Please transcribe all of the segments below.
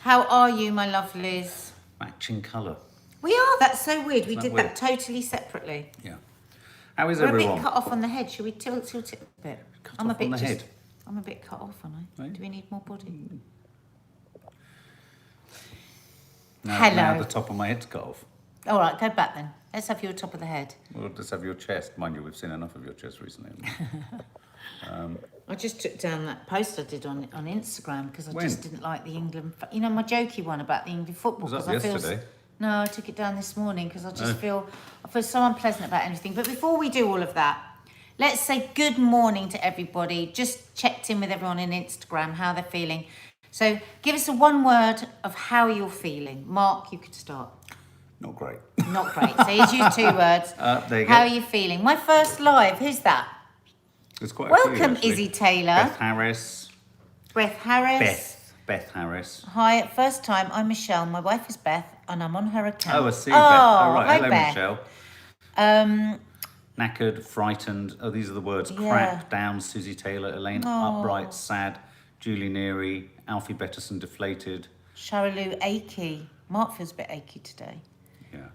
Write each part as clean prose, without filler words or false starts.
How are you, my lovelies? Matching colour. We are. That's so weird. We did weird? that totally separately. Yeah. How is We're everyone? a bit cut off on the head. Should we tilt it a bit? I'm a bit on the head. I'm a bit cut off, aren't I? Right. Do we need more body? Now the top of my head's cut off. All right, go back then. Let's have your top of the head. We'll just have your chest. Mind you, we've seen enough of your chest recently. I just took down that post I did on Instagram because I When? just didn't like the England... You know, my jokey one about the England football. Was that yesterday? No, I took it down this morning because I just feel so unpleasant about everything. But before we do all of that, let's say good morning to everybody. Just checked in with everyone on Instagram, how they're feeling. So give us a one word of how you're feeling. Mark, you could start. Not great. Not great. So here's your 2 words. There you How go. are you feeling? My first live. Who's that? There's quite a few, Welcome, actually. Izzy Taylor. Beth Harris. Beth Harris. Beth Harris. Hi, first time. I'm Michelle. My wife is Beth, and I'm on her account. Oh, I see. Beth. Oh, right. Hi, Hello, Beth. Michelle. Knackered, frightened. Oh, these are the words. Yeah. Crap, down, Susie Taylor, Elaine, upright, sad, Julie Neary, Alfie Betterson, deflated. Sharalu achy. Mark feels a bit achy today. Yeah.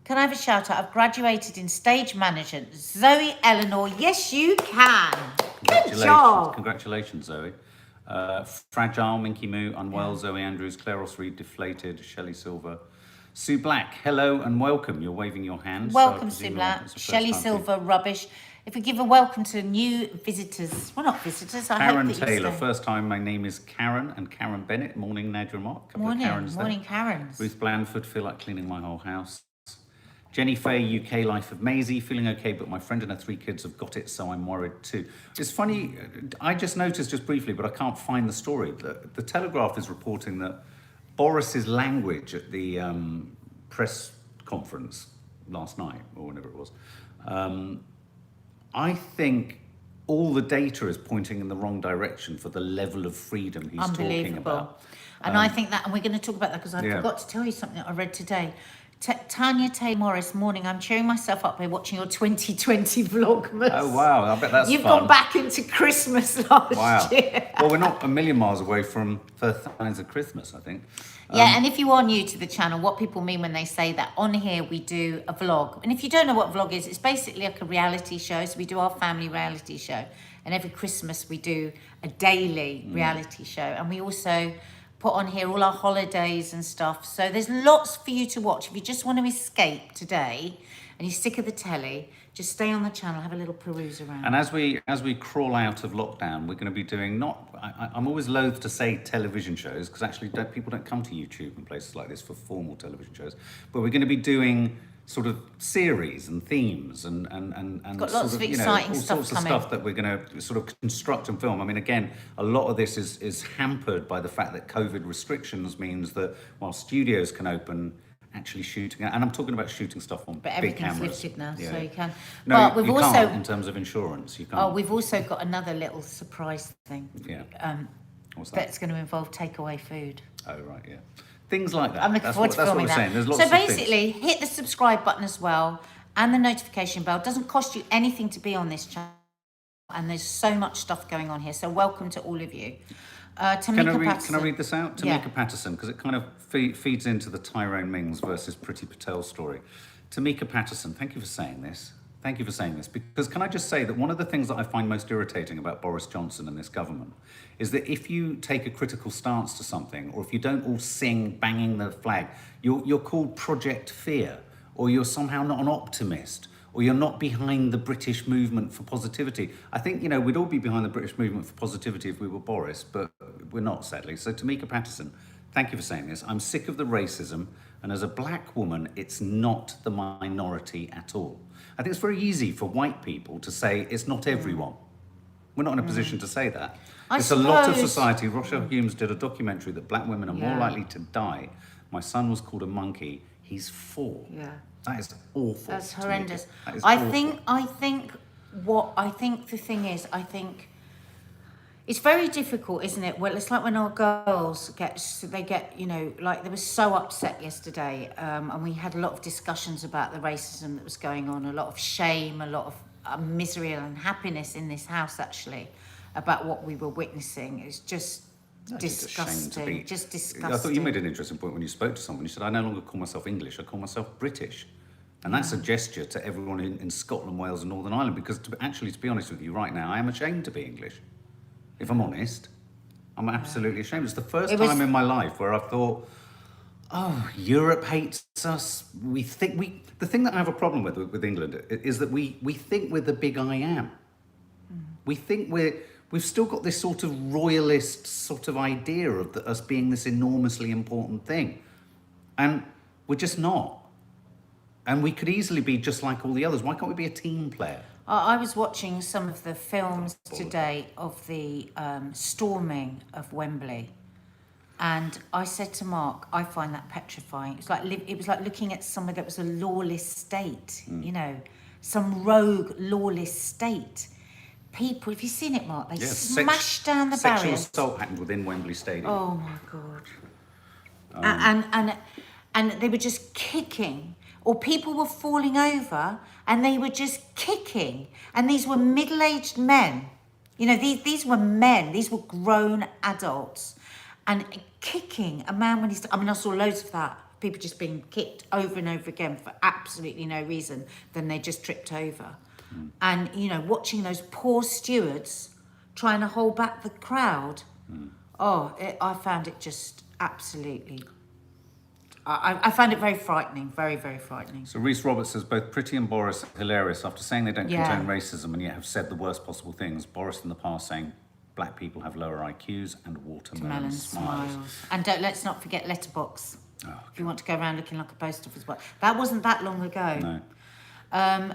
Can I have a shout out? I've graduated in stage management. Zoe Eleanor, yes you can. Good job. Congratulations, Zoe. Fragile, Minky Moo, Unwell, Zoe Andrews, Claire Ross Reed, deflated, Shelley Silver. Sue Black, hello and welcome. You're waving your hand. Welcome, Sue Black. Shelley Silver, rubbish. If we give a welcome to new visitors, well, not visitors, I Karen hope that Taylor, you stay. first time. My name is Karen and Karen Bennett. Morning, Nadia Mark. Morning, Karens. Ruth Blandford, feel like cleaning my whole house. Jenny Fay, UK Life of Maisie, feeling okay, but my friend and her 3 kids have got it, so I'm worried too. It's funny, I just noticed just briefly, but I can't find the story. The Telegraph is reporting that Boris's language at the press conference last night, or whenever it was, I think all the data is pointing in the wrong direction for the level of freedom he's talking about. And I think that, and we're going to talk about that because I forgot to tell you something that I read today. Tanya Taylor Morris, morning. I'm cheering myself up by watching your 2020 vlogmas. Oh, wow. I bet that's You've fun. gone back into Christmas last year. Well, we're not a million miles away from first signs of Christmas, I think. Yeah, and if you are new to the channel, what people mean when they say that, on here we do a vlog. And if you don't know what a vlog is, it's basically like a reality show. So we do our family reality show. And every Christmas we do a daily reality show. And we also put on here all our holidays and stuff. So there's lots for you to watch. If you just want to escape today and you're sick of the telly, just stay on the channel, have a little peruse around. And as we crawl out of lockdown, we're going to be doing I'm always loath to say television shows because actually people don't come to YouTube and places like this for formal television shows. But we're going to be doing sort of series and themes and got sort lots of all exciting stuff sorts of coming. stuff that we're going to sort of construct and film. I mean, again, a lot of this is hampered by the fact that COVID restrictions means that while studios can open, actually shooting, and I'm talking about shooting stuff on big cameras. But everything's lifted now, so you can. No, but we've you also can't in terms of insurance. You can't. Oh, we've also got another little surprise thing. Yeah. What's that? That's going to involve takeaway food. Oh, right, yeah. Things like that. I'm looking forward to filming that. Saying. There's lots so of things. basically, hit the subscribe button as well and the notification bell. It doesn't cost you anything to be on this channel, and there's so much stuff going on here. So welcome to all of you. Tamika Patterson. Can I read this out? Tamika Patterson, because it kind of feeds into the Tyrone Mings versus Priti Patel story. Tamika Patterson, thank you for saying this. Thank you for saying this, because can I just say that one of the things that I find most irritating about Boris Johnson and this government is that if you take a critical stance to something, or if you don't all sing banging the flag, you're called Project Fear, or you're somehow not an optimist, or you're not behind the British movement for positivity. I think, we'd all be behind the British movement for positivity if we were Boris, but we're not, sadly. So Tamika Patterson, thank you for saying this. I'm sick of the racism, and as a black woman, it's not the minority at all. I think it's very easy for white people to say it's not everyone. We're not in a position to say that. It's a lot of society. Rochelle Humes did a documentary that black women are more likely to die. My son was called a monkey. He's 4. Yeah. That is awful. That's horrendous. That is I awful. think the thing is, I think it's very difficult, isn't it? Well, it's like when our girls get, like they were so upset yesterday, and we had a lot of discussions about the racism that was going on, a lot of shame, a lot of misery and unhappiness in this house, actually, about what we were witnessing. It's just disgusting. Just disgusting. I thought you made an interesting point when you spoke to someone. You said, I no longer call myself English, I call myself British. And that's a gesture to everyone in Scotland, Wales and Northern Ireland, because to be honest with you right now, I am ashamed to be English. If I'm honest, I'm absolutely ashamed. It's the first time in my life where I've thought, oh, Europe hates us. The thing that I have a problem with England is that we think we're the big I am. We think we've still got this sort of royalist sort of idea of us being this enormously important thing. And we're just not. And we could easily be just like all the others. Why can't we be a team player? I was watching some of the films today of the storming of Wembley. And I said to Mark, I find that petrifying. It was like looking at somewhere that was a lawless state, you know, some rogue lawless state. People, have you seen it, Mark? They smashed down the barriers. Sexual assault happened within Wembley Stadium. Oh my God. And they were just kicking, or people were falling over and they were just kicking. And these were middle-aged men. You know, these were men, these were grown adults. And kicking a man when I saw loads of that. People just being kicked over and over again for absolutely no reason. Then they just tripped over. And, you know, watching those poor stewards trying to hold back the crowd. I found it just absolutely... I found it very frightening, very, very frightening. So Rhys Roberts says, both Priti and Boris are hilarious. After saying they don't condone racism and yet have said the worst possible things, Boris in the past saying black people have lower IQs and watermelon smiles. And let's not forget Letterbox. If you want to go around looking like a post office boy. That wasn't that long ago. No.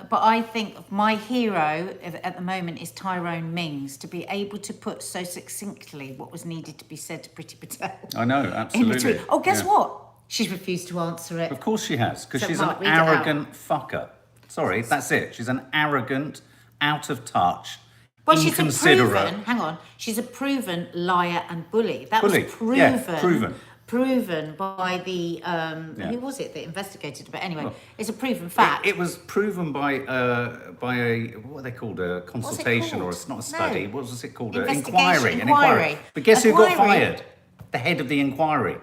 But I think my hero at the moment is Tyrone Mings, to be able to put so succinctly what was needed to be said to Priti Patel. I know, absolutely. Oh, guess what? She's refused to answer it. Of course she has, because she's an arrogant fucker. Sorry, that's it. She's an arrogant, out of touch, inconsiderate. She's a proven liar and bully. That was proven by the, who was it that investigated it? But anyway, it's a proven fact. It was proven by a, what are they called, a consultation, or it's not a study. What was it called? An inquiry. But guess who got fired? The head of the inquiry.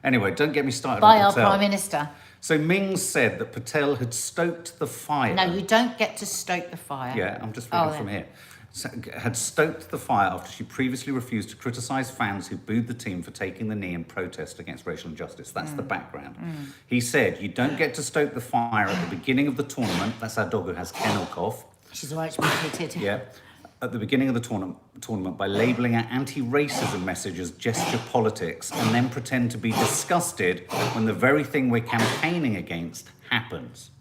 Anyway, don't get me started by on our Patel. Prime Minister. So Mings said that Patel had stoked the fire. No, you don't get to stoke the fire. Yeah, I'm just reading from here. So, had stoked the fire after she previously refused to criticise fans who booed the team for taking the knee in protest against racial injustice. That's the background. He said, you don't get to stoke the fire at the beginning of the tournament. That's our dog who has kennel cough. She's all right, she's been hitted. Yeah. At the beginning of the tournament by labelling our anti-racism message as gesture politics and then pretend to be disgusted when the very thing we're campaigning against happens.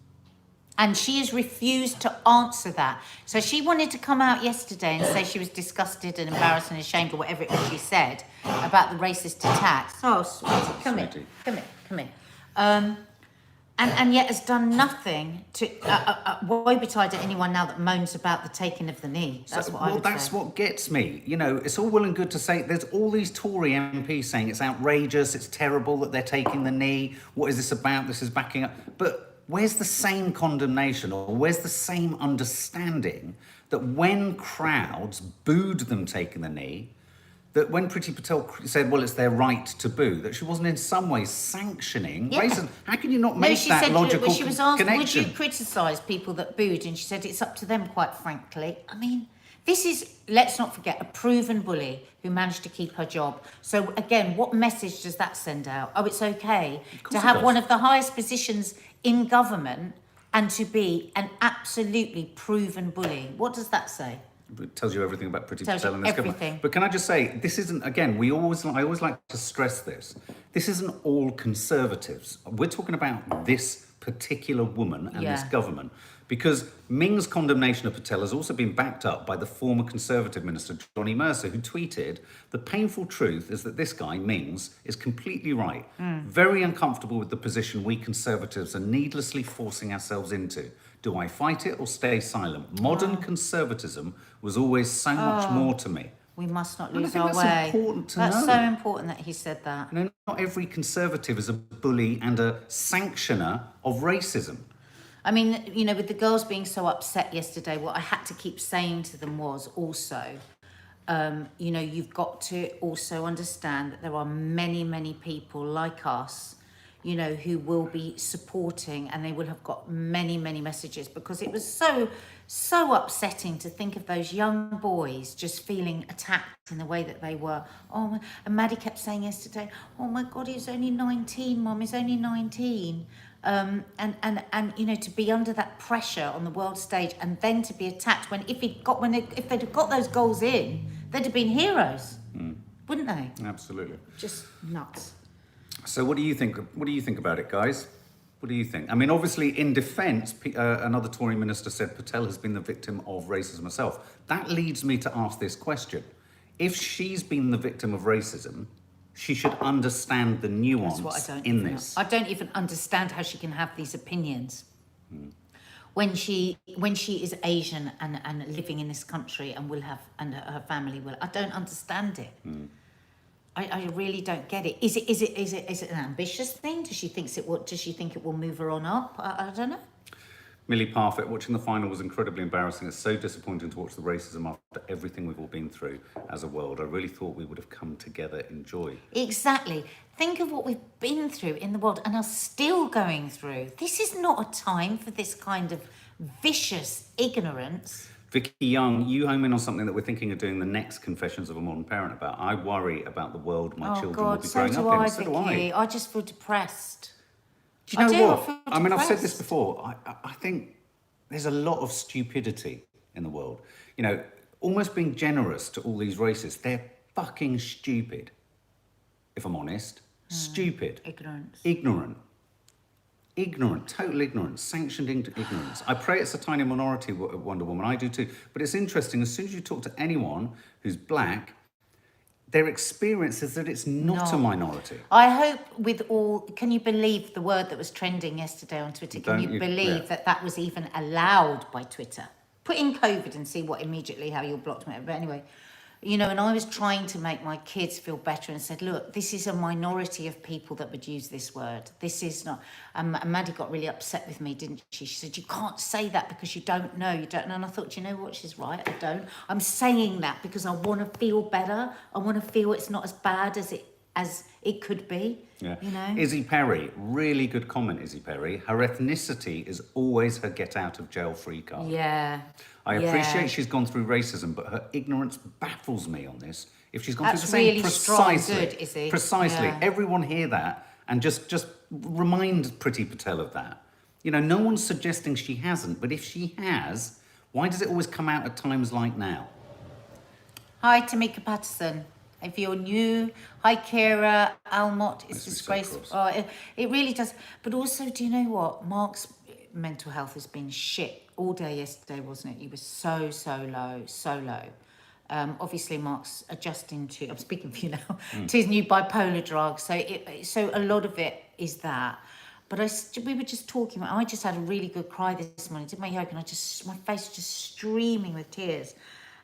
And she has refused to answer that. So she wanted to come out yesterday and say she was disgusted and embarrassed and ashamed, or whatever it was she said, about the racist attacks. Oh, sweetie, come here. And yet has done nothing to woe betide to anyone now that moans about the taking of the knee. That's what I would say. That's what gets me. You know, it's all well and good to say, there's all these Tory MPs saying it's outrageous, it's terrible that they're taking the knee, what is this about, this is backing up. But where's the same condemnation, or where's the same understanding that when crowds booed them taking the knee, that when Priti Patel said, well, it's their right to boo, that she wasn't in some way sanctioning racism. How can you not make that logical connection? She was asked, would you criticise people that booed? And she said, it's up to them, quite frankly. I mean, this is, let's not forget, a proven bully who managed to keep her job. So again, what message does that send out? Oh, it's okay to have one of the highest positions in government and to be an absolutely proven bully. What does that say? It tells you everything about Priti Patel and this everything. government. But can I just say, this isn't, again, I always like to stress this. This isn't all Conservatives. We're talking about this particular woman and this government. Because Ming's condemnation of Patel has also been backed up by the former Conservative Minister, Johnny Mercer, who tweeted, the painful truth is that this guy, Mings, is completely right. Very uncomfortable with the position we Conservatives are needlessly forcing ourselves into. Do I fight it or stay silent? Modern conservatism was always so much more to me. We must not lose our way. That's important to know. That's so important that he said that. You know, not every Conservative is a bully and a sanctioner of racism. I mean, you know, with the girls being so upset yesterday, what I had to keep saying to them was also, You know, you've got to also understand that there are many, many people like us, you know, who will be supporting, and they will have got many, many messages, because it was so upsetting to think of those young boys just feeling attacked in the way that they were. And Maddie kept saying yesterday, oh my God, he's only 19, Mum, he's only 19. And you know, to be under that pressure on the world stage, and then to be attacked if they'd have got those goals in, they'd have been heroes, wouldn't they? Absolutely. Just nuts. So what do you think? What do you think about it, guys? What do you think? I mean, obviously, in defence, another Tory minister said Patel has been the victim of racism herself. That leads me to ask this question: if she's been the victim of racism, she should understand the nuance in this. I don't even understand how she can have these opinions. When she is Asian and living in this country and and her family will. I don't understand it. I really don't get it. Is it an ambitious thing? Does she think it will move her on up? I don't know. Millie Parfitt, watching the final was incredibly embarrassing. It's so disappointing to watch the racism after everything we've all been through as a world. I really thought we would have come together in joy. Exactly. Think of what we've been through in the world and are still going through. This is not a time for this kind of vicious ignorance. Vicky Young, you home in on something that we're thinking of doing the next Confessions of a Modern Parent about. I worry about the world my children will be growing up in. So do I. I just feel depressed. Do you know what? I mean, I've said this before. I think there's a lot of stupidity in the world. You know, almost being generous to all these races. They're fucking stupid, if I'm honest. Stupid. Ignorant, total ignorance, sanctioned ignorance. I pray it's a tiny minority, Wonder Woman. I do too. But it's interesting, as soon as you talk to anyone who's black, their experience is that it's not a minority. I hope can you believe the word that was trending yesterday on Twitter? Can you believe that was even allowed by Twitter? Put in COVID and see how you're blocked. But anyway, you know, and I was trying to make my kids feel better and said, look, this is a minority of people that would use this word. This is not... And Maddie got really upset with me, didn't she? She said, you can't say that because you don't know. And I thought, you know what, she's right, I don't. I'm saying that because I want to feel better. I want to feel it's not as bad as it could be. Yeah. You know? Izzy Perry, really good comment, Izzy Perry. Her ethnicity is always her get out of jail free card. Yeah. I appreciate she's gone through racism, but her ignorance baffles me on this. If she's gone through the same, really precisely, strong, good, Izzy. Precisely. Yeah. Everyone hear that and just remind Priti Patel of that. You know, no one's suggesting she hasn't, but if she has, why does it always come out at times like now? Hi, Tamika Patterson. If you're new, hi, Kira Almott. It's disgraceful. It really does. But also, do you know what? Mark's mental health has been shit all day yesterday, wasn't it? He was so low. Obviously, Mark's adjusting to, I'm speaking for you now, to his new bipolar drug. So a lot of it is that. But we were just talking, I just had a really good cry this morning. Did my yoga and my face was just streaming with tears.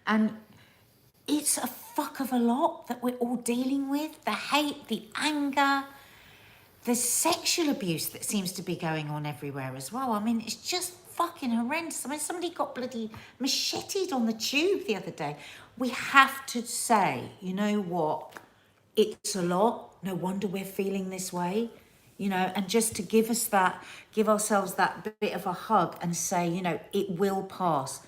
And it's a fuck of a lot that we're all dealing with. The hate, the anger, the sexual abuse that seems to be going on everywhere as well. I mean, it's just fucking horrendous. I mean, somebody got bloody macheted on the tube the other day. We have to say, you know what? It's a lot. No wonder we're feeling this way. You know, and just to give ourselves that bit of a hug and say, you know, it will pass.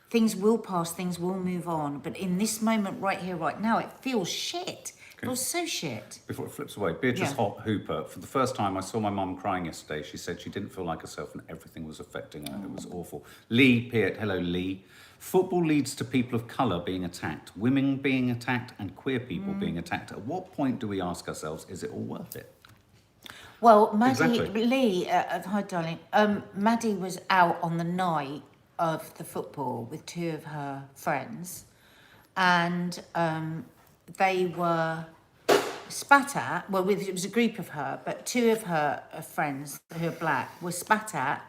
Things will pass, things will move on. But in this moment right here, right now, it feels shit. It feels so shit. Before it flips away, Beatrice Hooper, for the first time, I saw my mum crying yesterday. She said she didn't feel like herself and everything was affecting her. It was awful. Lee Peart, hello Lee. Football leads to people of colour being attacked, women being attacked and queer people being attacked. At what point do we ask ourselves, is it all worth it? Well, Maddie, hi darling. Maddie was out on the night of the football with two of her friends, and they were spat at. Well, it was a group of her, but two of her friends who are black were spat at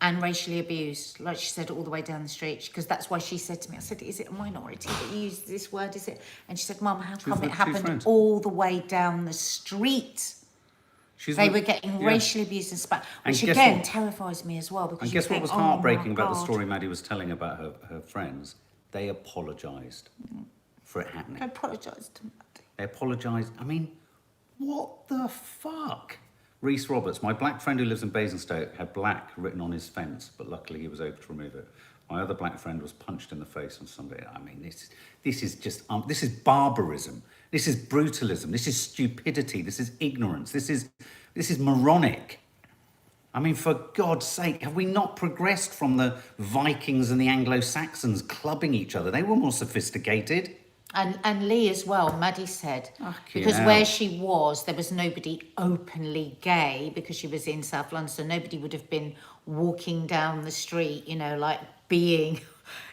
and racially abused, like she said, all the way down the street. Because that's why she said to me, I said, is it a minority that you use this word, is it? And she said, Mum, how come it happened all the way down the street? They were getting racially abused and spat, which again terrifies me as well. Because and guess what was heartbreaking about the story Maddie was telling about her friends? They apologised for it happening. I apologise to Maddie. They apologised. I mean, what the fuck? Reese Roberts, my black friend who lives in Basingstoke, had black written on his fence, but luckily he was able to remove it. My other black friend was punched in the face on Sunday. I mean, this is just, this is barbarism. This is brutalism. This is stupidity. This is ignorance. This is moronic. I mean, for God's sake, have we not progressed from the Vikings and the Anglo-Saxons clubbing each other? They were more sophisticated. And Lee as well, Maddie said, because where she was, there was nobody openly gay because she was in South London, so nobody would have been walking down the street, you know, like being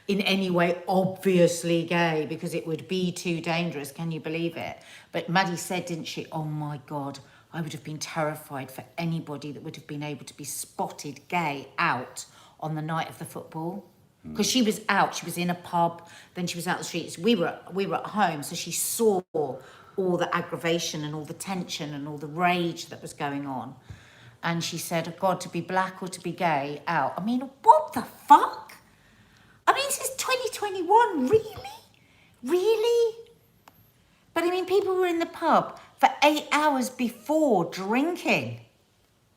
in any way obviously gay because it would be too dangerous. Can you believe it? But Maddie said, didn't she? Oh my God, I would have been terrified for anybody that would have been able to be spotted gay out on the night of the football. Because she was out, she was in a pub, then she was out the streets. We were at home, so she saw all the aggravation and all the tension and all the rage that was going on. And she said, oh God, to be black or to be gay, out. I mean, what the fuck? I mean, this is 2021, really? Really? But I mean, people were in the pub for 8 hours before drinking.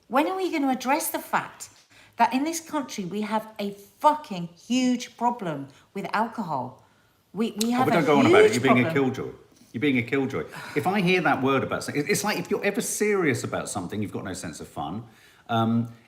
When are we going to address the fact that in this country we have a fucking huge problem with alcohol? We have but a don't go on about it. huge You're being a problem. killjoy. You're being a killjoy. If I hear that word about something, it's like if you're ever serious about something, you've got no sense of fun.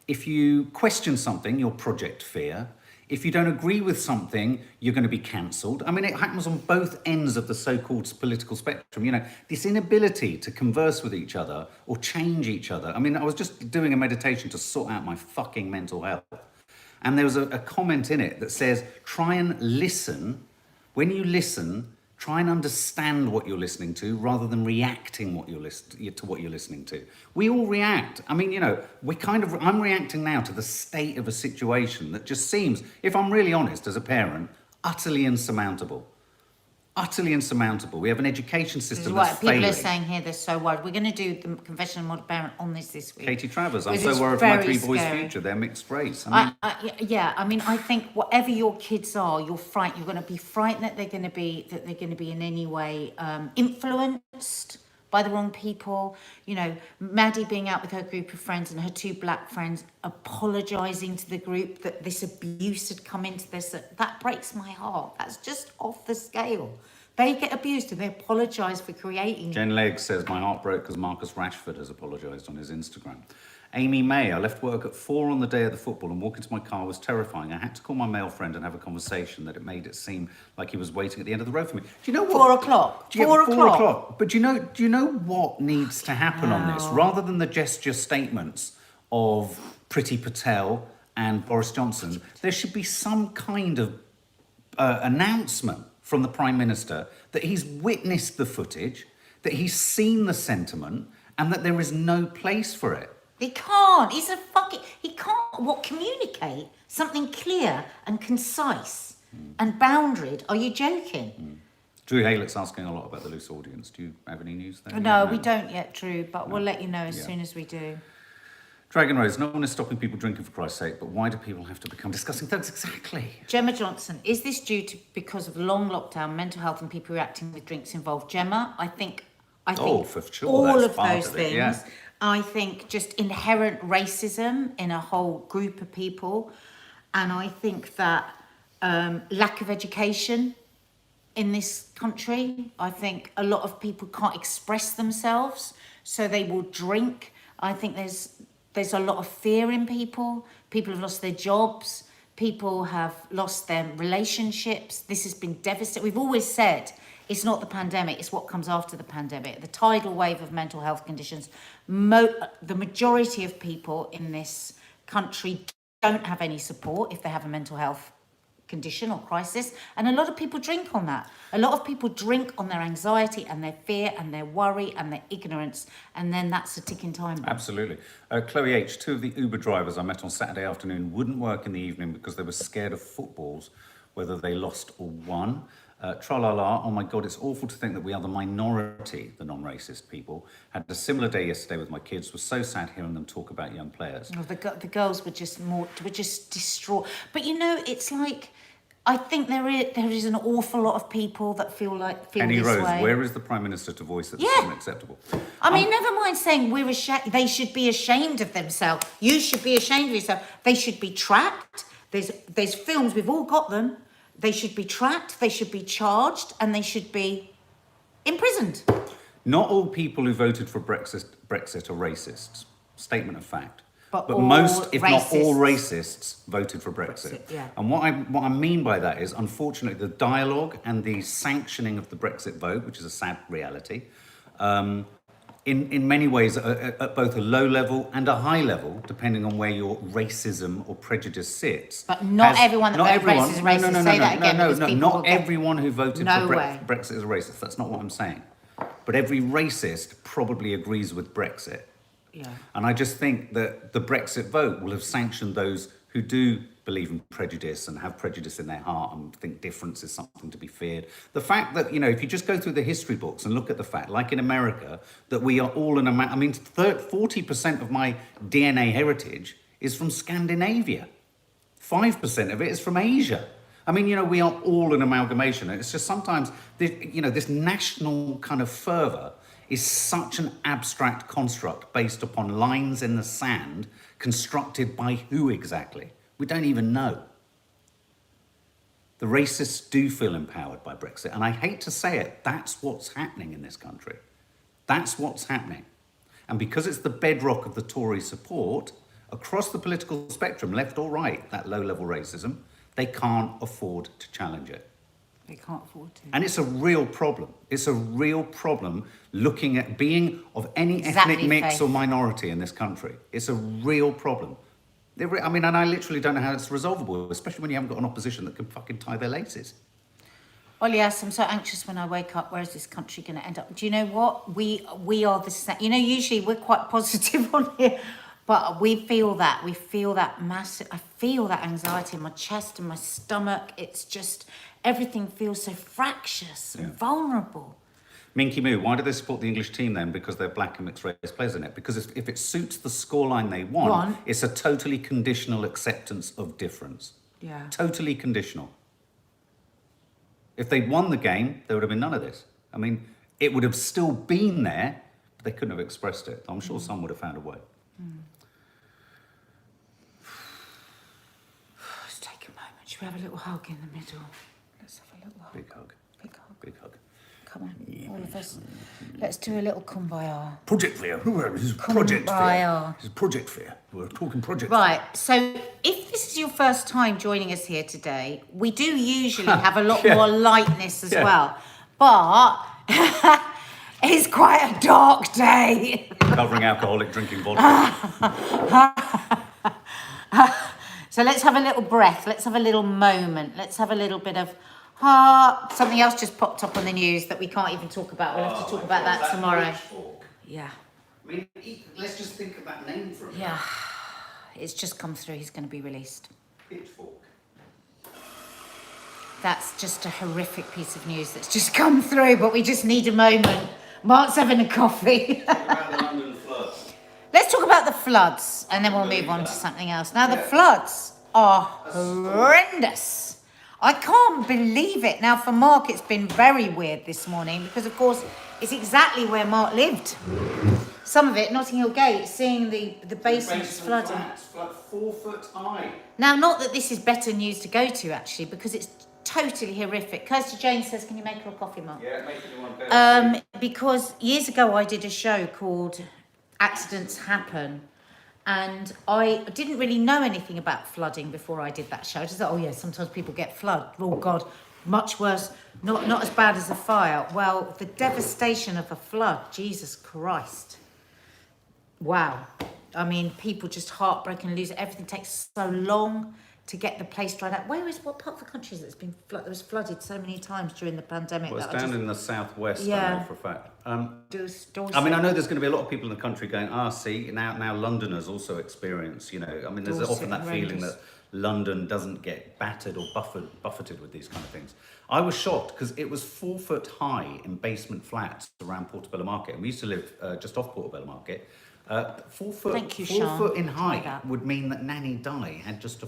If you question something, you're project fear. If you don't agree with something, you're going to be cancelled. I mean, it happens on both ends of the so-called political spectrum. You know, this inability to converse with each other or change each other. I mean, I was just doing a meditation to sort out my fucking mental health. And there was a comment in it that says, try and listen. When you listen, try and understand what you're listening to rather than reacting to what you're listening to. We all react. I mean, you know, I'm reacting now to the state of a situation that just seems, if I'm really honest as a parent, utterly insurmountable. Utterly insurmountable. We have an education system that's failing. People are saying here they're so worried. We're going to do the Confession of a Modern Parent on this week. Katie Travers, I'm so worried for my three boys' future. They're mixed race. I mean, I think whatever your kids are, you're going to be frightened that they're going to be in any way influenced by the wrong people. You know, Maddie being out with her group of friends and her two black friends apologising to the group that this abuse had come into this. That breaks my heart. That's just off the scale. They get abused and they apologise for creating. Jen Legg says, my heart broke because Marcus Rashford has apologised on his Instagram. Amy May, I left work at 4 on the day of the football and walking to my car was terrifying. I had to call my male friend and have a conversation that it made it seem like he was waiting at the end of the road for me. Do you know what? 4 o'clock. 4 o'clock. But do you know what needs to happen on this? Rather than the gesture statements of Priti Patel and Boris Johnson, there should be some kind of announcement from the Prime Minister that he's witnessed the footage, that he's seen the sentiment, and that there is no place for it. He can't. He can't communicate something clear and concise and boundaried. Are you joking? Drew Haylett's asking a lot about the loose audience. Do you have any news there? No, we don't yet, Drew, but we'll let you know as soon as we do. Dragon Rose, no one is stopping people drinking for Christ's sake, but why do people have to become disgusting thugs? Exactly. Gemma Johnson, is this due to because of long lockdown, mental health and people reacting with drinks involved? Gemma, I think for sure, all that's of part those of it, things. yeah. I think just inherent racism in a whole group of people. And I think that lack of education in this country. I think a lot of people can't express themselves, so they will drink. I think there's a lot of fear in people. People have lost their jobs. People have lost their relationships. This has been devastating. We've always said it's not the pandemic, it's what comes after the pandemic. The tidal wave of mental health conditions. The majority of people in this country don't have any support if they have a mental health condition or crisis. And a lot of people drink on that. A lot of people drink on their anxiety and their fear and their worry and their ignorance. And then that's a ticking time bomb. Absolutely. Chloe H, 2 of the Uber drivers I met on Saturday afternoon wouldn't work in the evening because they were scared of footballs, whether they lost or won. Tra-la-la, oh my God, it's awful to think that we are the minority, the non-racist people. Had a similar day yesterday with my kids. Was so sad hearing them talk about young players. Oh, the girls were just distraught. But you know, it's like, I think there is an awful lot of people that feel Penny this Rose, way. where is the Prime Minister to voice that this Yeah. isn't acceptable? I mean, never mind saying we're ashamed. They should be ashamed of themselves. You should be ashamed of yourself. They should be tracked. There's films, we've all got them. They should be tracked, they should be charged, and they should be imprisoned. Not all people who voted for Brexit are racists. Statement of fact. But most, all if not all racists racists, voted for Brexit. Yeah. And what I mean by that is, unfortunately, the dialogue and the sanctioning of the Brexit vote, which is a sad reality, in many ways at both a low level and a high level, depending on where your racism or prejudice sits. But not everyone that voted Brexit is racist. Say that again, because people not will get- everyone who voted No for way. Brexit is a racist. That's not what I'm saying. But every racist probably agrees with Brexit. Yeah. And I just think that the Brexit vote will have sanctioned those who do believe in prejudice and have prejudice in their heart and think difference is something to be feared. The fact that, if you just go through the history books and look at the fact, like in America, that we are all an I mean, 40% of my DNA heritage is from Scandinavia. 5% of it is from Asia. I mean, we are all an amalgamation. And it's just sometimes, this national kind of fervour is such an abstract construct based upon lines in the sand constructed by who exactly? We don't even know. The racists do feel empowered by Brexit, and I hate to say it, that's what's happening in this country. That's what's happening. And because it's the bedrock of the Tory support, across the political spectrum, left or right, that low-level racism, they can't afford to challenge it. They can't afford to. And it's a real problem. It's a real problem looking at being of any ethnic mix or minority in this country. It's a real problem. I mean, and I literally don't know how it's resolvable, especially when you haven't got an opposition that can fucking tie their laces. Well, yes, I'm so anxious when I wake up. Where is this country going to end up? Do you know what? We are the same. Usually we're quite positive on here, but we feel that. We feel that massive. I feel that anxiety in my chest and my stomach. It's just, everything feels so fractious and vulnerable. Minky Moo, why do they support the English team then? Because they're black and mixed race players in it. Because if it suits the scoreline they want, it's a totally conditional acceptance of difference. Yeah. Totally conditional. If they'd won the game, there would have been none of this. I mean, it would have still been there, but they couldn't have expressed it. I'm sure some would have found a way. Let's take a moment. Should we have a little hug in the middle? Let's have a little hug. Big hug. Big hug. Big hug. Come on, all of us. Let's do a little kumbaya. Project Fear. This is Project Fear. This is Project Fear. We're talking Project Right, so if this is your first time joining us here today, we do usually have a lot more lightness as well. But it's quite a dark day. Covering alcoholic drinking vodka. So let's have a little breath. Let's have a little moment. Let's have a little bit of something else just popped up on the news that we can't even talk about. We'll have to talk about that tomorrow. Yeah. I mean, let's just think of that name for a minute. Yeah. It's just come through. He's going to be released. Pitchfork. That's just a horrific piece of news that's just come through, but we just need a moment. Mark's having a coffee. About the London floods. Let's talk about the floods, and then we'll move on to something else. Now, the floods are horrendous. I can't believe it. Now, for Mark, it's been very weird this morning because, of course, it's exactly where Mark lived. Some of it, Notting Hill Gate, seeing the basements flooding. It's like 4 foot high. Now, not that this is better news to go to, actually, because it's totally horrific. Kirsty Jane says, can you make her a coffee, Mark? Yeah, make it one. Because years ago I did a show called Accidents Happen, and I didn't really know anything about flooding before I did that show. I just thought, oh yeah, sometimes people get flood. Oh God, much worse, not as bad as a fire. Well, the devastation of a flood, Jesus Christ. Wow. I mean, people just heartbroken, lose it. Everything takes so long to get the place dried out. What part of the country is it that's been that was flooded so many times during the pandemic? Well, it's down in the southwest, I know for a fact. I mean, I know there's going to be a lot of people in the country going, see, now Londoners also experience, I mean, there's often that feeling that London doesn't get battered or buffeted with these kind of things. I was shocked because it was 4 foot high in basement flats around Portobello Market. And we used to live just off Portobello Market. 4 foot, Thank you, 4 Sean. foot in Tried height that. would mean that Nanny Di had just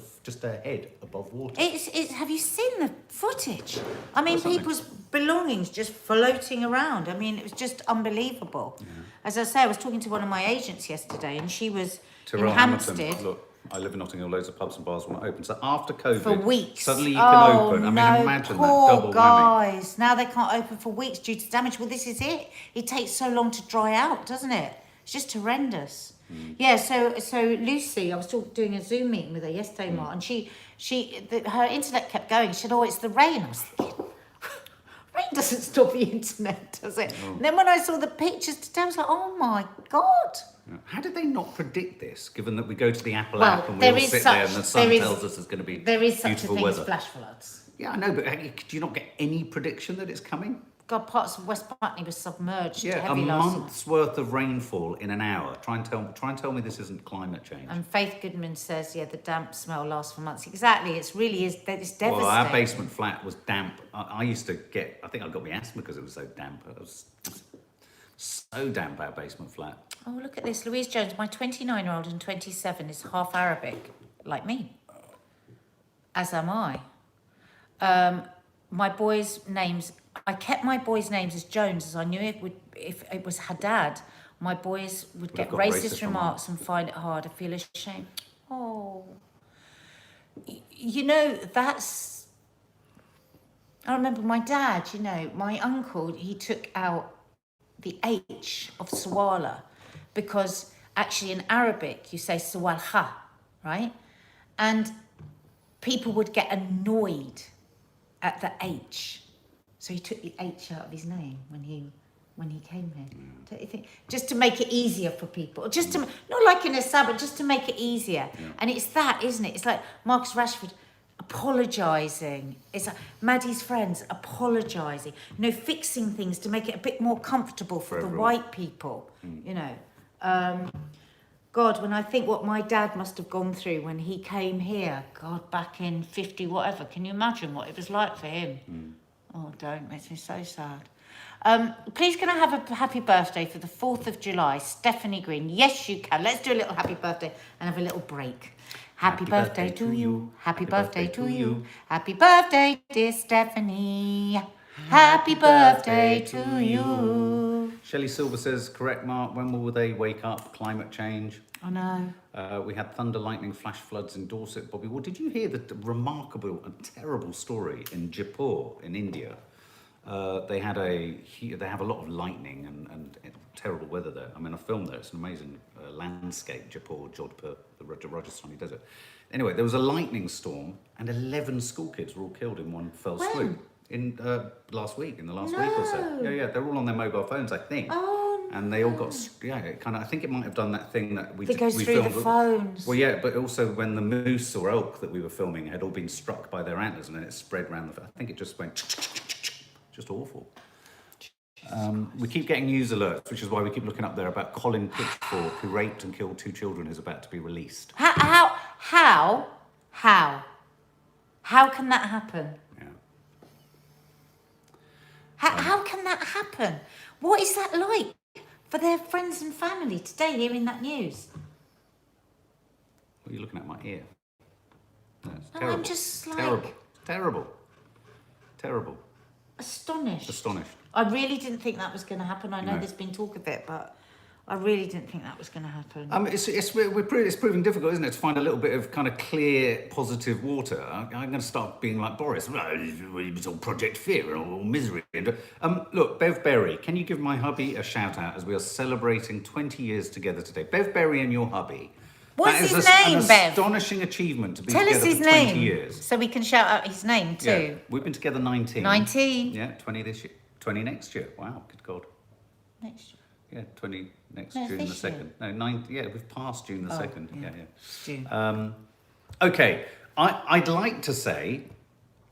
a head above water. It's. Have you seen the footage? I mean, What's happening? people's belongings just floating around. I mean, it was just unbelievable. As I say, I was talking to one of my agents yesterday, and she was Tyrone, in Hampstead. Hamilton, look, I live in Notting Hill, loads of pubs and bars weren't open. So after COVID, For weeks. suddenly you can open. I no, mean, imagine that poor double whammy. guys. Now they can't open for weeks due to damage. Well, this is it. It takes so long to dry out, doesn't it? It's just horrendous. Yeah, so Lucy, I was doing a Zoom meeting with her yesterday, Mark, and her internet kept going. She said, "Oh, it's the rain." I was thinking, rain doesn't stop the internet, does it? And then when I saw the pictures today, I was like, "Oh my God." How did they not predict this, given that we go to the Apple Well, app and we there all is sit there and the such- sun there is- tells us there's going to be There is such a beautiful thing weather? as flash floods. Yeah, I know, but do you not get any prediction that it's coming? God, parts of West Putney were submerged Yeah, a heavy last month's worth of rainfall in an hour. Try and tell me this isn't climate change. And Faith Goodman says, yeah, the damp smell lasts for months. Exactly, it's devastating. Well, our basement flat was damp. I used to get, I think I got my asthma because it was so damp. It was so damp, our basement flat. Oh, look at this. Louise Jones, my 29-year-old and 27 is half Arabic, like me. As am I. My boys' names, I kept my boys' names as Jones, as I knew if it was Haddad, my boys would get got racist racist remarks and find it hard. I feel ashamed. Oh. You know, that's... I remember my dad, you know, my uncle, he took out the H of Sawalha because actually in Arabic you say Sawalha, right? And people would get annoyed at the H. So he took the H out of his name when he came here. Don't you think? Just to make it easier for people. Just to, not like in a Sabbath, just to make it easier. Yeah. And it's that, isn't it? It's like Marcus Rashford apologising. It's like Maddie's friends apologising. You know, fixing things to make it a bit more comfortable for the everyone. white people. You know. God, when I think what my dad must have gone through when he came here, God, back in 50 whatever, can you imagine what it was like for him? Oh, don't, makes me so sad. Please can I have a happy birthday for the 4th of July, Stephanie Green? Yes, you can. Let's do a little happy birthday and have a little break. Happy birthday to you. Happy birthday to you. Happy birthday, dear Stephanie. Happy birthday to you. Shelley Silver says, correct, Mark, when will they wake up? Climate change. I know. We had thunder, lightning, flash floods in Dorset, Bobby. Well, did you hear the remarkable and terrible story in Jaipur in India? They have a lot of lightning and terrible weather there. I mean, I filmed there. It's an amazing landscape, Jaipur, Jodhpur, the Rajasthani desert. Anyway, there was a lightning storm and 11 school kids were all killed in one fell When? swoop. In last week or so. No. Yeah, they're all on their mobile phones, I think. Oh, And they all got, it kind of, I think it might have done that thing that we That goes through the phones. Well, yeah, but also when the moose or elk that we were filming had all been struck by their antlers and then it spread around I think it just went, just awful. We keep getting news alerts, which is why we keep looking up there about Colin Pitchfork, who raped and killed 2 children, who's about to be released. How can that happen? Yeah. How can that happen? What is that like for their friends and family today hearing that news? What are you looking at, my ear? No, it's No, terrible. I'm just like... Terrible. Astonished. I I really didn't think that was going to happen. I know No. there's been talk of it, but I really didn't think that was going to happen. It's proving difficult, isn't it, to find a little bit of kind of clear, positive water. I'm going to start being like Boris. Well, it's all Project Fear and all misery. Look, Bev Berry, can you give my hubby a shout out as we are celebrating 20 years together today? Bev Berry and your hubby. What's That is his an name, Bev? astonishing achievement to be Tell together us his for 20 name, years. so we can shout out his name too. Yeah, we've been together 19. 19. Yeah, 20 this year. 20 next year. Wow, good God. Next year. Yeah, 20 next No, June the this year. 2nd. No, 9. Yeah, we've passed June the 2nd. yeah. Yeah. June. Okay, I'd like to say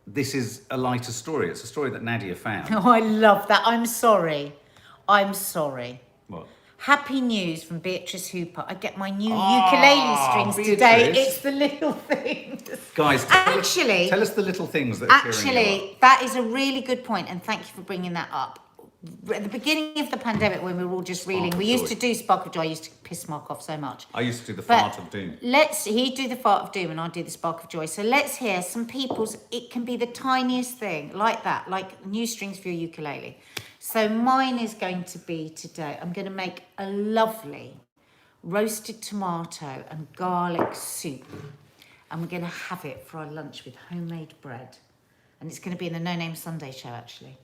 this is a lighter story. It's a story that Nadia found. Oh, I love that. I'm sorry. What? Happy news from Beatrice Hooper. I get my new ukulele strings today. Beatrice. It's the little things. Guys, tell us the little things that are cheering you up. That is a really good point, and thank you for bringing that up. At the beginning of the pandemic, when we were all just reeling, we used to do Spark of Joy. I used to piss Mark off so much. I used to do the Fart of Doom. He'd do the Fart of Doom and I'd do the Spark of Joy. So let's hear some people's, it can be the tiniest thing, like that, like new strings for your ukulele. So mine is going to be today, I'm going to make a lovely roasted tomato and garlic soup. And we're going to have it for our lunch with homemade bread. And it's going to be in the No Name Sunday show, actually.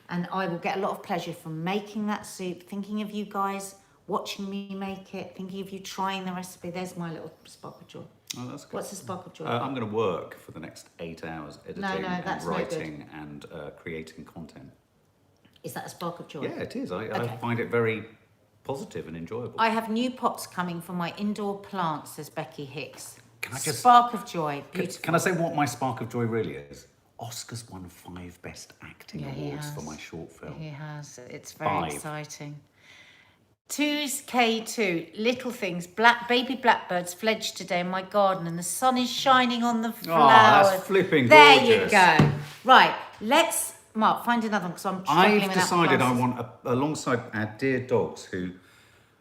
And I will get a lot of pleasure from making that soup, thinking of you guys, watching me make it, thinking of you trying the recipe. There's my little spark of joy. Oh, that's good. What's the spark of joy? I'm going to work for the next 8 hours editing and writing and creating content. Is that a spark of joy? Yeah, it is. I find it very positive and enjoyable. I have new pots coming for my indoor plants, says Becky Hicks. Can I just... Spark of joy, beautiful. Can I say what my spark of joy really is? Oscar's won 5 Best Acting Awards for my short film. He has. It's very exciting. 2K2, little things. Baby blackbirds fledged today in my garden and the sun is shining on the flowers. Oh, that's flipping gorgeous. There you go. Right, let's, Mark, find another one because I'm struggling with that. I've decided I want, alongside our dear dogs who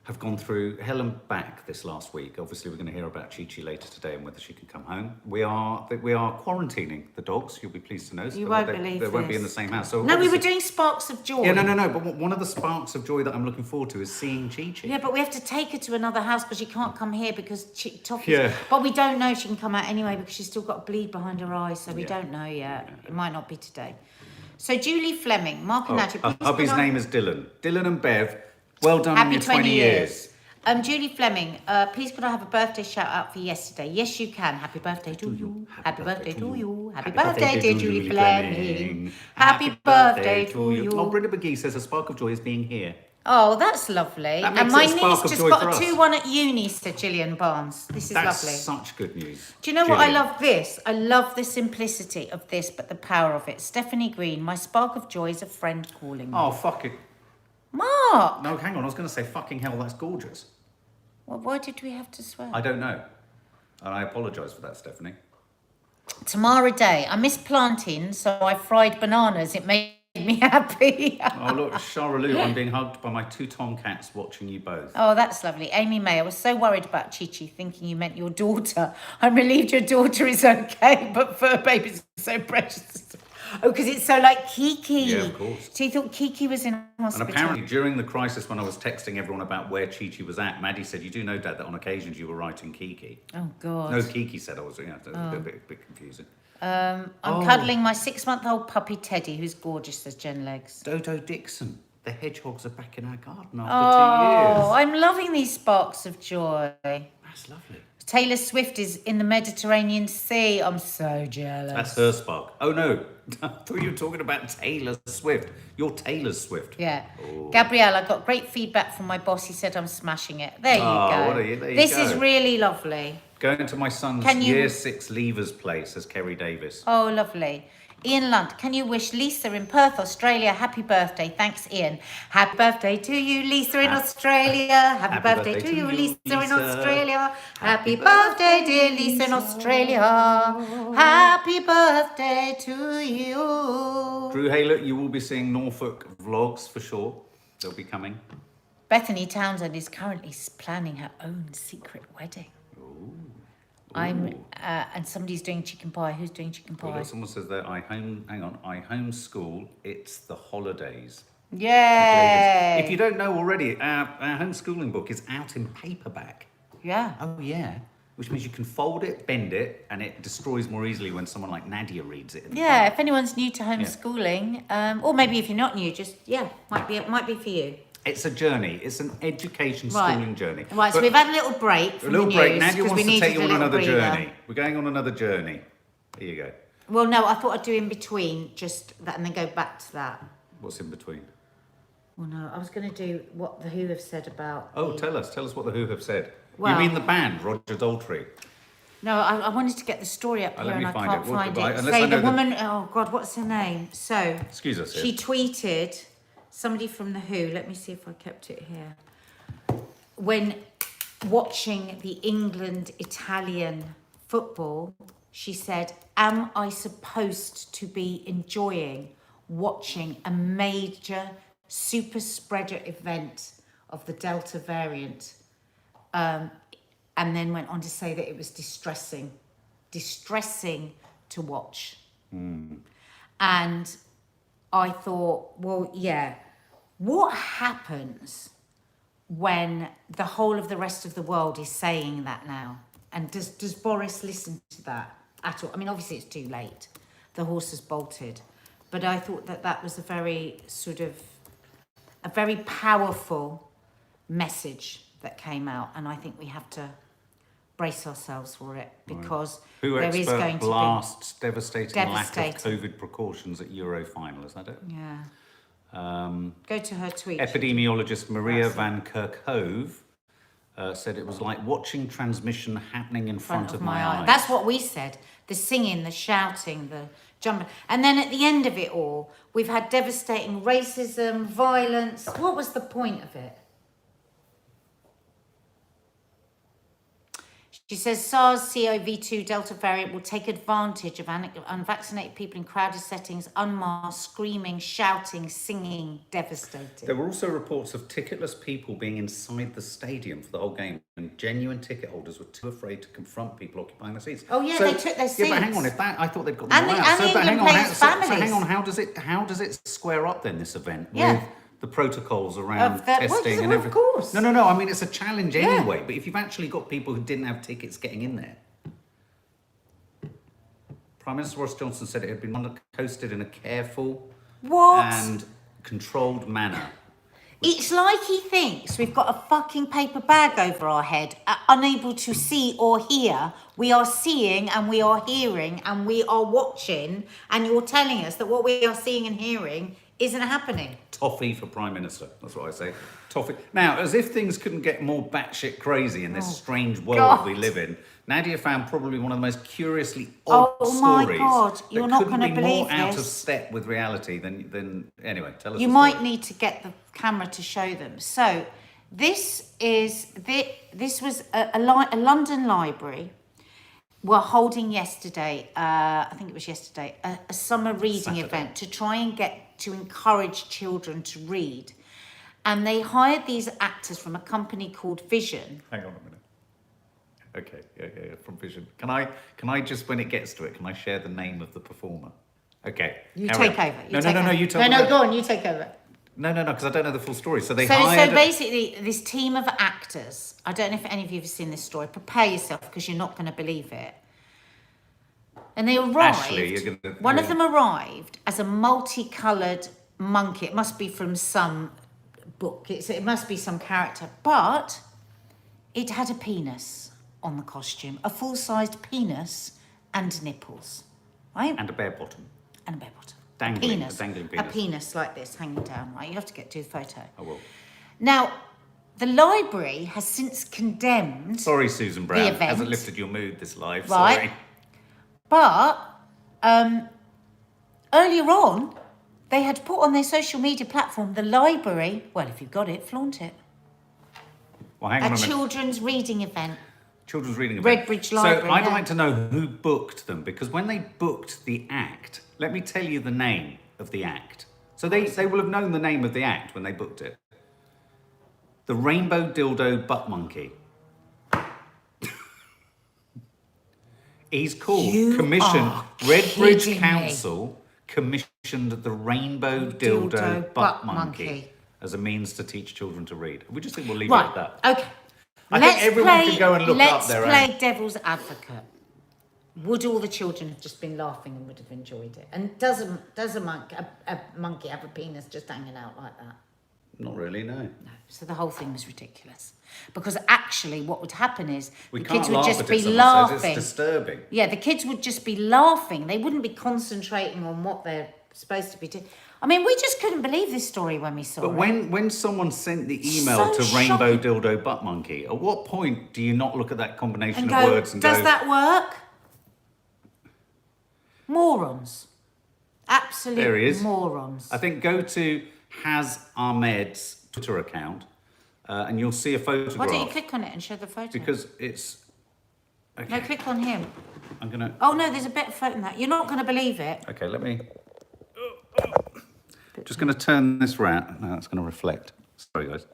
have gone through hell and back this last week. Obviously, we're going to hear about Chi-Chi later today and whether she can come home. We are quarantining the dogs. You'll be pleased to know. You won't believe they this. won't be in the same house. So no, we were doing sparks of joy. Yeah, no. But one of the sparks of joy that I'm looking forward to is seeing Chi-Chi. Yeah, but we have to take her to another house because she can't come here because Toffee's... Yeah. But we don't know if she can come out anyway because she's still got a bleed behind her eyes, so we don't know yet. Yeah. It might not be today. So Julie Fleming, Mark and Nadia... Hubby's name is Dylan. Dylan and Bev, well done on your 20 years. Julie Fleming, please could I have a birthday shout out for yesterday? Yes, you can. Happy birthday to you. Happy birthday to you. Happy birthday, dear Julie Fleming. Happy birthday to you. Oh, Brenda McGee says a spark of joy is being here. Oh, that's lovely. And my niece just got a 2-1 at uni, said Gillian Barnes. This is lovely. That's such good news. Do you know what I love this? I love the simplicity of this, but the power of it. Stephanie Green, my spark of joy is a friend calling me. Oh, fuck it. Mark! No, hang on. I was going to say fucking hell, that's gorgeous. Well, why did we have to swear? I don't know. And I apologise for that, Stephanie. Tamara Day, I miss plantains, so I fried bananas. It made me happy. Oh, look, Charaloo, I'm being hugged by my 2 tomcats watching you both. Oh, that's lovely. Amy May, I was so worried about Chi-Chi, thinking you meant your daughter. I'm relieved your daughter is okay, but fur babies are so precious. Oh, because it's so like Kiki. Yeah, of course. So you thought Kiki was in hospital? And apparently during the crisis when I was texting everyone about where Chi-Chi was at, Maddie said, you do know, Dad, that on occasions you were writing Kiki. Oh, God. No, Kiki said I was, a bit confusing. I'm cuddling my 6-month-old puppy Teddy, who's gorgeous, says Jen Legs. Dodo Dixon, the hedgehogs are back in our garden after 2 years. Oh, I'm loving these sparks of joy. That's lovely. Taylor Swift is in the Mediterranean Sea. I'm so jealous. That's her spark. Oh, no. I thought you were talking about Taylor Swift. You're Taylor Swift. Yeah. Oh. Gabrielle, I got great feedback from my boss. He said I'm smashing it. There you go. What are you? There this you go. Is really lovely. Going to my son's year 6 leavers place, says Kerry Davis. Oh, lovely. Ian Lunt, can you wish Lisa in Perth, Australia, happy birthday? Thanks, Ian. Happy birthday to you, Lisa in Australia. Happy birthday to you, Lisa in Australia. Happy birthday, dear Lisa in Australia. Happy birthday to you. Drew Haylett, you will be seeing Norfolk vlogs for sure. They'll be coming. Bethany Townsend is currently planning her own secret wedding. And somebody's doing chicken pie. Who's doing chicken pie? Well, someone says that I homeschool. It's the holidays. Yay! If you don't know already, our homeschooling book is out in paperback. Yeah. Oh yeah. Which means you can fold it, bend it, and it destroys more easily when someone like Nadia reads it. Yeah. If anyone's new to homeschooling, or maybe if you're not new, just might be for you. It's a journey. It's an education schooling journey. Right, so we've had a little break from the news. Nadia wants to take you on another breather. journey. We're going on another journey. There you go. Well, no, I thought I'd do in between, just that, and then go back to that. What's in between? Well, no, I was going to do what the Who have said about... Oh, tell us what the Who have said. Well, you mean the band, Roger Daltrey? No, I wanted to get the story up here and I can't find it. Say the woman... Oh, God, what's her name? So... Excuse us. She tweeted... Somebody from the Who, let me see if I kept it here. when watching the England-Italian football, she said, am I supposed to be enjoying watching a major super spreader event of the Delta variant? And then went on to say that it was distressing to watch. And I thought, well, yeah, what happens when the whole of the rest of the world is saying that now? And does Boris listen to that at all? I mean, obviously it's too late. The horse has bolted. But I thought that was a very powerful message that came out. And I think we have to brace ourselves for it, because there is going to be blasts devastating lack of COVID precautions at Euro final. Is that it? Yeah. Go to her tweet. Epidemiologist Maria van Kerkhove said it was like watching transmission happening in front of my eyes. That's what we said. The singing, the shouting, the jumping. And then at the end of it all, we've had devastating racism, violence. What was the point of it? She says SARS-CoV-2 Delta variant will take advantage of unvaccinated people in crowded settings, unmasked, screaming, shouting, singing, devastating. There were also reports of ticketless people being inside the stadium for the whole game, and genuine ticket holders were too afraid to confront people occupying the seats. Oh yeah, they took their seats. Yeah, but hang on, I thought they'd got them and all the, out. And the England players' families. So hang on, how does it square up then, this event? With the protocols around testing and everything. Of course. No. I mean, it's a challenge anyway. But if you've actually got people who didn't have tickets getting in there, Prime Minister Boris Johnson said it had been hosted in a careful and controlled manner. It's like he thinks we've got a fucking paper bag over our head, unable to see or hear. We are seeing and we are hearing and we are watching, and you're telling us that what we are seeing and hearing isn't happening. Toffee for Prime Minister, that's what I say. Toffee. Now, as if things couldn't get more batshit crazy in this strange world we live in, Nadia found probably one of the most curiously odd stories. Oh my God, you're not going to believe more this. out of step with reality than anyway, tell us. You might need to get the camera to show them. So, this was a London library were holding yesterday, I think it was yesterday, a summer reading event to try and to encourage children to read. And they hired these actors from a company called Vision. Hang on a minute. Okay, yeah, from Vision. Can I just, when it gets to it, can I share the name of the performer? Okay. You take over. No, you tell me. No, go on, you take over. No, because I don't know the full story. So basically, this team of actors, I don't know if any of you have seen this story, prepare yourself because you're not going to believe it. And they arrived, one of them arrived as a multicoloured monkey. It must be from some book, it must be some character, but it had a penis on the costume, a full-sized penis and nipples, right? And a bare bottom. Dangling, a dangling penis. A penis like this hanging down, right? You have to get to the photo. I will. Now, the library has since condemned. Sorry, Susan Brown. The event. Hasn't lifted your mood this live. Right. Sorry. But earlier on, they had put on their social media platform, the library, well, if you've got it, flaunt it. Well, hang on a minute. Children's reading event. Children's reading event. Redbridge Library. So I'd like to know who booked them, because when they booked the act, let me tell you the name of the act. So they will have known the name of the act when they booked it. The Rainbow Dildo Butt Monkey. He's called, Redbridge Council commissioned the Rainbow Dildo Butt Monkey as a means to teach children to read. We just think we'll leave it at that. Okay. I think everyone can go and look up their own. Let's play devil's advocate. Would all the children have just been laughing and would have enjoyed it? And does a monkey have a penis just hanging out like that? Not really, no. No. So the whole thing was ridiculous. Because actually what would happen is the kids would just be laughing. laughing. It's disturbing. Yeah, the kids would just be laughing. They wouldn't be concentrating on what they're supposed to be doing. I mean, we just couldn't believe this story when we saw it. But when someone sent the email to Rainbow Dildo Butt Monkey, at what point do you not look at that combination of words and go, does that work? Morons. Absolute morons. I think go to Haz Ahmed's Twitter account and you'll see a photograph. Why don't you click on it and show the photo? Because it's... Okay. No, click on him. I'm going to... Oh, no, there's a better photo than that. You're not going to believe it. Okay, let me... Just going to turn this round. No, that's going to reflect. Sorry, guys.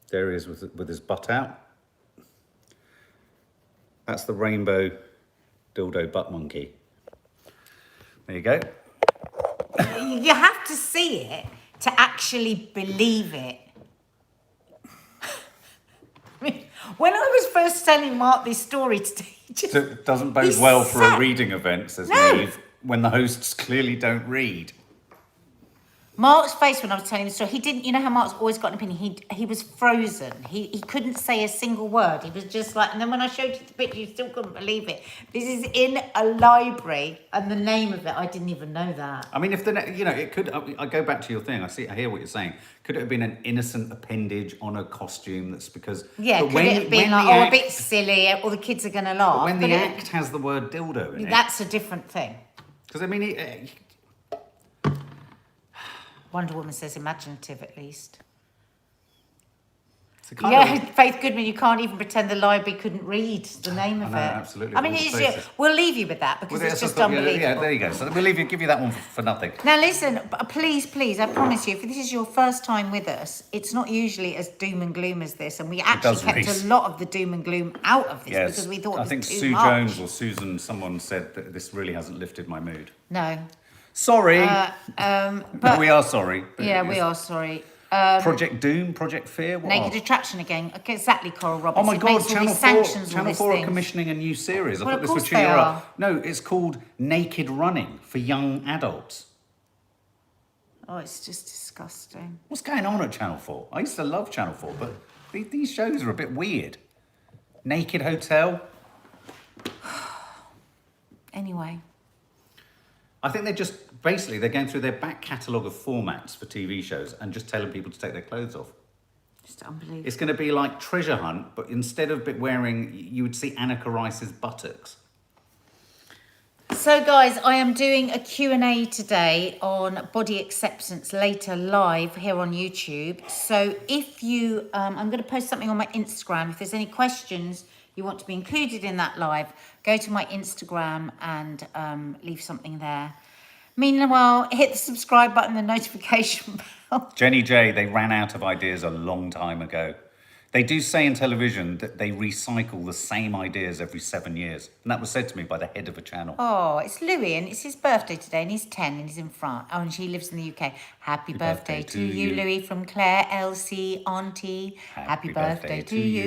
There he is with his butt out. That's the rainbow dildo butt monkey. There you go. You have to see it to actually believe it. I mean, when I was first telling Mark this story today, So it doesn't bode well for a reading event, says Neve, when the hosts clearly don't read. Mark's face when I was telling him the story, he didn't, you know how Mark's always got an opinion, he was frozen. He couldn't say a single word. He was just like, and then when I showed you the picture, you still couldn't believe it. This is in a library, and the name of it, I didn't even know that. I mean, if it could, I go back to your thing, I hear what you're saying. Could it have been an innocent appendage on a costume that's because... Yeah, could it have been like, a bit silly, or the kids are going to laugh. But when the act has the word dildo in it... That's a different thing. Because, I mean... Wonder Woman says imaginative, at least. Yeah, Faith Goodman, you can't even pretend the library couldn't read the name of it. Absolutely. I mean, we'll leave you with that because it's just unbelievable. Yeah, there you go. So we'll give you that one for nothing. Now listen, please, I promise you, if this is your first time with us, it's not usually as doom and gloom as this, and we actually kept a lot of the doom and gloom out of this because we thought it was too much. I think Sue Jones or Susan, someone said that this really hasn't lifted my mood. No. Sorry. But we are sorry. Yeah, we are sorry. Project Doom, Project Fear. Naked Attraction again. Okay, exactly, Coral Roberts. Oh my God, Channel 4 are commissioning a new series. I thought this would cheer you up. No, it's called Naked Running for young adults. Oh, it's just disgusting. What's going on at Channel 4? I used to love Channel 4, but these shows are a bit weird. Naked Hotel. Anyway. I think they're going through their back catalogue of formats for TV shows and just telling people to take their clothes off. Just unbelievable. It's going to be like Treasure Hunt, but instead of wearing, you would see Annika Rice's buttocks. So guys, I am doing a Q&A today on body acceptance later live here on YouTube. So if you, I'm going to post something on my Instagram. If there's any questions you want to be included in that live, go to my Instagram and leave something there. Meanwhile, hit the subscribe button, the notification bell. Jenny J, they ran out of ideas a long time ago. They do say in television that they recycle the same ideas every 7 years. And that was said to me by the head of a channel. Oh, it's Louis, and it's his birthday today, and he's 10, and he's in France. Oh, and she lives in the UK. Happy birthday to you, Louis, from Claire, Elsie, Auntie. Happy birthday to you.